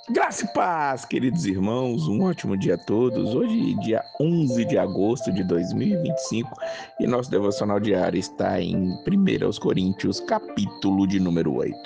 Graça e paz, queridos irmãos, um ótimo dia a todos. Hoje, dia 11 de agosto de 2025, e nosso devocional diário está em 1 Coríntios, capítulo de número 8.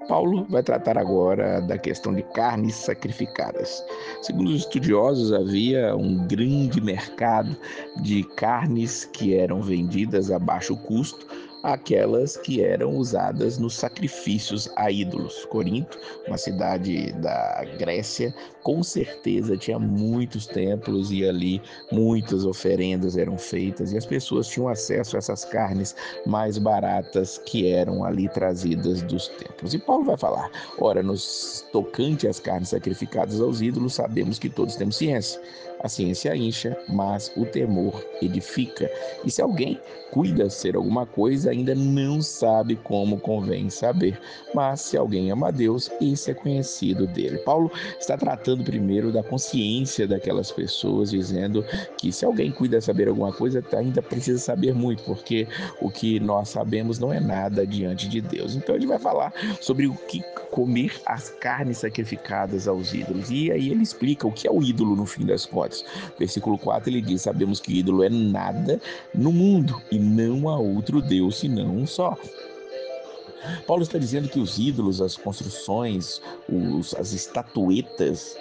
Paulo vai tratar agora da questão de carnes sacrificadas. Segundo os estudiosos, havia um grande mercado de carnes que eram vendidas a baixo custo, aquelas que eram usadas nos sacrifícios a ídolos. Corinto, uma cidade da Grécia, com certeza tinha muitos templos e ali muitas oferendas eram feitas e as pessoas tinham acesso a essas carnes mais baratas que eram ali trazidas dos templos. E Paulo vai falar: ora, nos tocante às carnes sacrificadas aos ídolos, sabemos que todos temos ciência. A ciência incha, mas o temor edifica. E se alguém cuida ser alguma coisa, ainda não sabe como convém saber. Mas se alguém ama a Deus, esse é conhecido dele. Paulo está tratando primeiro da consciência daquelas pessoas, dizendo que se alguém cuida saber alguma coisa, ainda precisa saber muito, porque o que nós sabemos não é nada diante de Deus. Então ele vai falar sobre o que comer as carnes sacrificadas aos ídolos. E aí ele explica o que é o ídolo no fim das contas. Versículo 4 ele diz: sabemos que ídolo é nada no mundo e não há outro Deus senão um só. Paulo está dizendo que os ídolos, as construções, as estatuetas,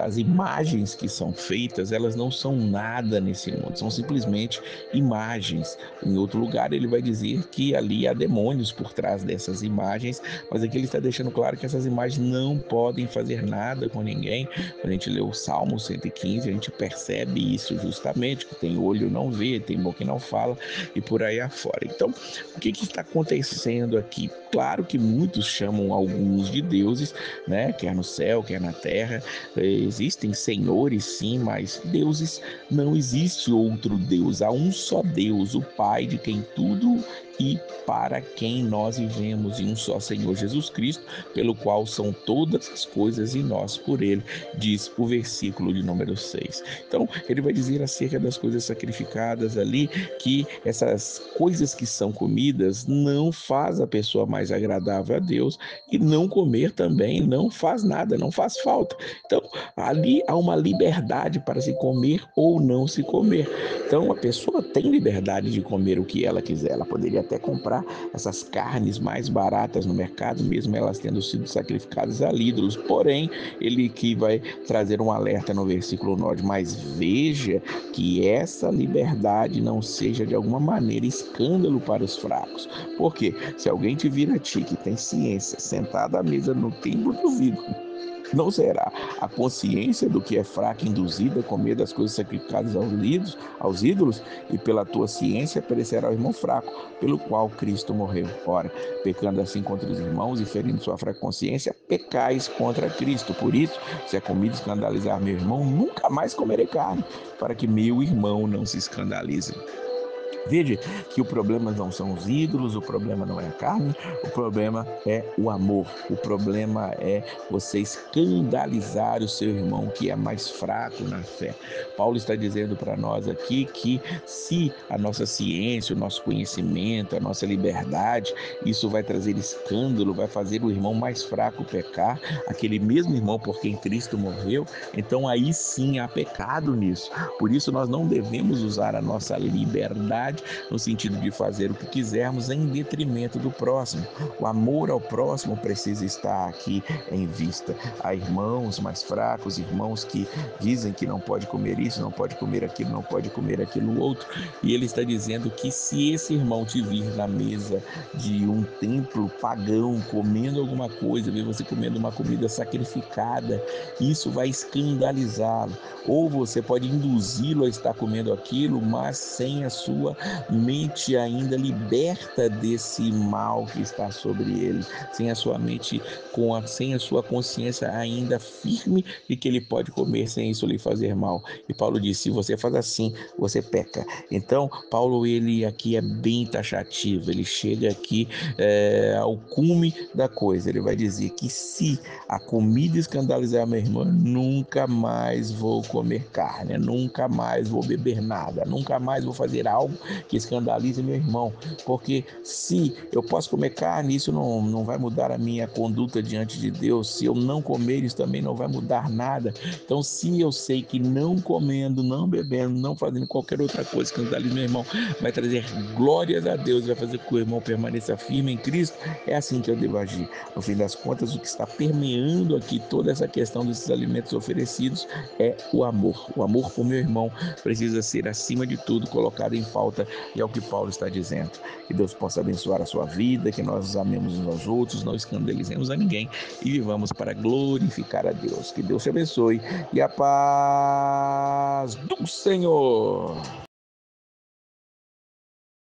as imagens que são feitas, elas não são nada nesse mundo, são simplesmente imagens. Em outro lugar ele vai dizer que ali há demônios por trás dessas imagens, mas aqui ele está deixando claro que essas imagens não podem fazer nada com ninguém. Quando a gente lê o Salmo 115, a gente percebe isso justamente, que tem olho não vê, tem boca e não fala, e por aí afora. Então, o que está acontecendo aqui? Claro que muitos chamam alguns de deuses, né? Quer no céu, quer na terra. Existem senhores, sim, mas deuses, não existe outro Deus. Há um só Deus, o Pai, de quem tudo e para quem nós vivemos, e um só Senhor Jesus Cristo, pelo qual são todas as coisas e nós por ele, diz o versículo de número 6. Então, ele vai dizer acerca das coisas sacrificadas ali, que essas coisas que são comidas não faz a pessoa mais agradável a Deus, e não comer também não faz nada, não faz falta. Então, ali há uma liberdade para se comer ou não se comer. Então, a pessoa tem liberdade de comer o que ela quiser. Ela poderia até comprar essas carnes mais baratas no mercado, mesmo elas tendo sido sacrificadas a ídolos. Porém, ele que vai trazer um alerta no versículo 9: mas veja que essa liberdade não seja de alguma maneira escândalo para os fracos. Porque se alguém te vir a ti que tem ciência, sentado à mesa no templo dos ídolos, não será a consciência do que é fraca induzida a comer das coisas sacrificadas aos ídolos, e pela tua ciência perecerá o irmão fraco, pelo qual Cristo morreu. Ora, pecando assim contra os irmãos e ferindo sua fraca consciência, pecais contra Cristo. Por isso, se é comida escandalizar meu irmão, nunca mais comerei carne, para que meu irmão não se escandalize. Veja que o problema não são os ídolos, o problema não é a carne, o problema é o amor, o problema é você escandalizar o seu irmão que é mais fraco na fé. Paulo está dizendo para nós aqui que se a nossa ciência, o nosso conhecimento, a nossa liberdade, isso vai trazer escândalo, vai fazer o irmão mais fraco pecar, aquele mesmo irmão por quem Cristo morreu, então aí sim há pecado nisso. Por isso nós não devemos usar a nossa liberdade no sentido de fazer o que quisermos em detrimento do próximo. O amor ao próximo precisa estar aqui em vista. Há irmãos mais fracos, irmãos que dizem que não pode comer isso, não pode comer aquilo, não pode comer aquilo outro, e ele está dizendo que se esse irmão te vir na mesa de um templo pagão comendo alguma coisa, ver você comendo uma comida sacrificada, isso vai escandalizá-lo. Ou você pode induzi-lo a estar comendo aquilo, mas sem a sua mente ainda liberta desse mal que está sobre ele, sem a sua mente, sem a sua consciência ainda firme de que ele pode comer sem isso lhe fazer mal. E Paulo diz: se você faz assim, você peca. Então, Paulo, ele aqui é bem taxativo, ele chega aqui ao cume da coisa. Ele vai dizer que se a comida escandalizar meu irmão, nunca mais vou comer carne, nunca mais vou beber nada, nunca mais vou fazer algo que escandalize meu irmão, porque se eu posso comer carne, isso não vai mudar a minha conduta diante de Deus. Se eu não comer, isso também não vai mudar nada. Então, se eu sei que não comendo, não bebendo, não fazendo qualquer outra coisa que escandalize meu irmão, vai trazer glórias a Deus, vai fazer com que o irmão permaneça firme em Cristo, é assim que eu devo agir. No fim das contas, o que está permeando aqui toda essa questão desses alimentos oferecidos é o amor. O amor por meu irmão precisa ser, acima de tudo, colocado em pauta, e é o que Paulo está dizendo. Que Deus possa abençoar a sua vida, que nós amemos uns aos outros, não escandalizemos a ninguém e vivamos para glorificar a Deus. Que Deus te abençoe e a paz do Senhor.